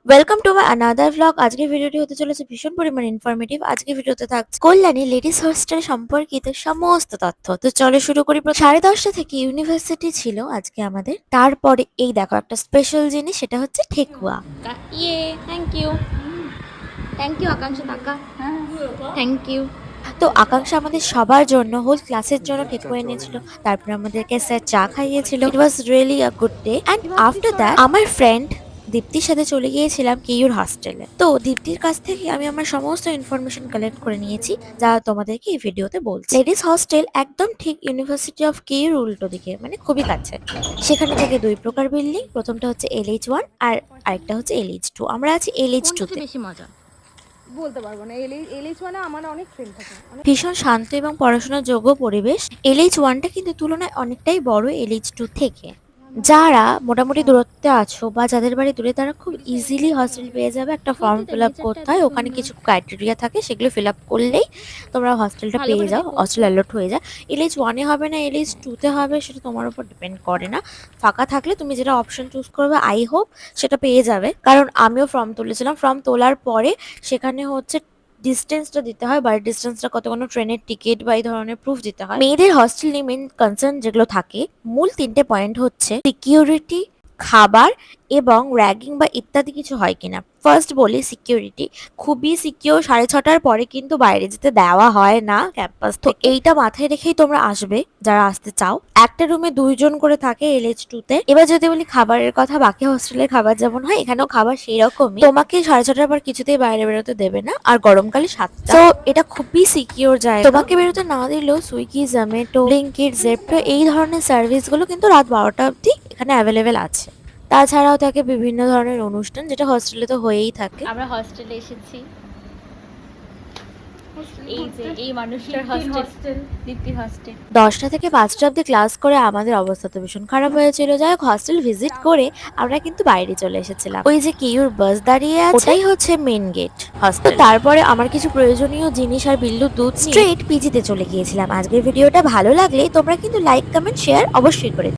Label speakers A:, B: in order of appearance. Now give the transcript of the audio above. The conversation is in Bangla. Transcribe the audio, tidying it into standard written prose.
A: Welcome to my another vlog. আজকের ভিডিওটি হতে চলেছে ভীষণ পরিমাণে ইনফরমেটিভ। আজকের ভিডিওতে থাকছে কল্যাণী লেডিস হোস্টেল সম্পর্কিত সমস্ত তথ্য। তো চলো শুরু করি। 10:30 থেকে ইউনিভার্সিটি ছিল আজকে আমাদের। তারপরে এই দেখো একটা স্পেশাল জিনিস, সেটা হচ্ছে ঠেকুয়া।
B: ইয়ে থ্যাংক ইউ আকাঙ্ক্ষা কাকা। Thank you.
A: তো আকাঙ্ক্ষা আমাদের সবার জন্য, হোল ক্লাসের জন্য ঠেকুয়া এনেছিল। তারপর আমাদেরকে স্যার চা খাইয়েছিল। It was really a good day. And after that আমার ফ্রেন্ড দীপ্তির সাথে চলে গিয়েছিলাম কেইউর হস্টেলে। তো দীপ্তির কাছ থেকে আমি আমার সমস্ত ইনফরমেশন কালেক্ট করে নিয়েছি, যা তোমাদেরকে এই ভিডিওতে বলছি। লেডিস হস্টেল একদম ঠিক ইউনিভার্সিটি অফ কেইউর উল্টো দিকে, মানে খুবই কাছে। সেখানে থেকে দুই প্রকার বিল্ডিং, প্রথমটা হচ্ছে LH1 আর আরেকটা হচ্ছে LH2। আমরা আছি LH2 তে।
B: বেশি মজা
C: বলতে পারবো না। এলিচ মানে আমার অনেক ফ্রেন্ড থাকে।
A: ভীষণ শান্ত এবং পড়াশোনার যোগ্য পরিবেশ। LH1টা কিন্তু তুলনায় অনেকটাই বড় LH2 থেকে। যারা মোটামুটি দূরত্বে আছো বা যাদের বাড়ি দূরে, তারা খুব ইজিলি হস্টেল পেয়ে যাবে। একটা ফর্ম ফিল আপ করতে হয়, ওখানে কিছু ক্রাইটেরিয়া থাকে, সেগুলো ফিল আপ করলেই তোমরা হস্টেলটা পেয়ে যাও, হস্টেল অ্যালট হয়ে যায়। LH1-এ হবে না LH2-তে হবে, সেটা তোমার উপর ডিপেন্ড করে না। ফাঁকা থাকলে তুমি যেটা অপশন চুজ করবে, আই হোপ সেটা পেয়ে যাবে। কারণ আমিও ফর্ম তুলেছিলাম, ফর্ম তোলার পরে সেখানে হচ্ছে ডিস্টেন্সটা দিতে হয়, বাড়ির ডিস্টেন্সটা কত, কোনো ট্রেনের টিকিট বা এই ধরনের প্রুফ দিতে হয়। মেয়েদের হস্টেল নিয়ে মেন কনসার্ন যেগুলো থাকে, মূল তিনটে পয়েন্ট হচ্ছে সিকিউরিটি, খাবার এবং র্যাগিং বা ইত্যাদি কিছু হয় কিনা। ফার্স্ট বলি সিকিউরিটি, খুবই সিকিউর। 6:30টার পরে কিন্তু বাইরে যেতে দেওয়া হয় না ক্যাম্পাস। তো এইটা মাথায় রেখেই তোমরা আসবে যারা আসতে চাও। একটা রুমে 2 জন করে থাকে LH2 তে। এবার যদি বলি খাবারের কথা, বাকি হস্টেলের খাবার যেমন হয়, এখানেও খাবার সেই রকমই। তোমাকে 6:30টার পর কিছুতেই বাইরে বেরোতে দেবে না, আর গরমকালে 7টা। তো এটা খুবই সিকিউর জায়গা। তোমাকে বেরোতে না দিলেও সুইগি, জোম্যাটো, ব্লিঙ্কিট, জেপ্টো এই ধরনের সার্ভিসগুলো কিন্তু রাত 12টা অবধি এখানে অ্যাভেলেবেল আছে। তাছাড়াও থাকে বিভিন্ন ধরনের অনুষ্ঠান, যেটা হস্টেলে তো হয়েই থাকে।
B: আমরা হস্টেলে এসেছি। এই যে এই মানুষটার হস্টেল, দীপ্তির হস্টেল।
A: 10টা থেকে 5টা অব্দি ক্লাস করে আমাদের অবস্থা তো ভীষণ খারাপ হয়েছিল। যাই হোক, হস্টেল ভিজিট করে আমরা কিন্তু বাইরে চলে এসেছিলাম। ওই যে কেইউর বাস দাঁড়িয়ে আছে, ওটাই হচ্ছে মেন গেট হস্টেল। তারপরে আমার কিছু প্রয়োজনীয় জিনিস আর বিল্লু দুধ স্ট্রেট পিজিতে চলে গিয়েছিলাম। আজকের ভিডিওটা ভালো লাগলে তোমরা কিন্তু লাইক, কমেন্ট, শেয়ার অবশ্যই করে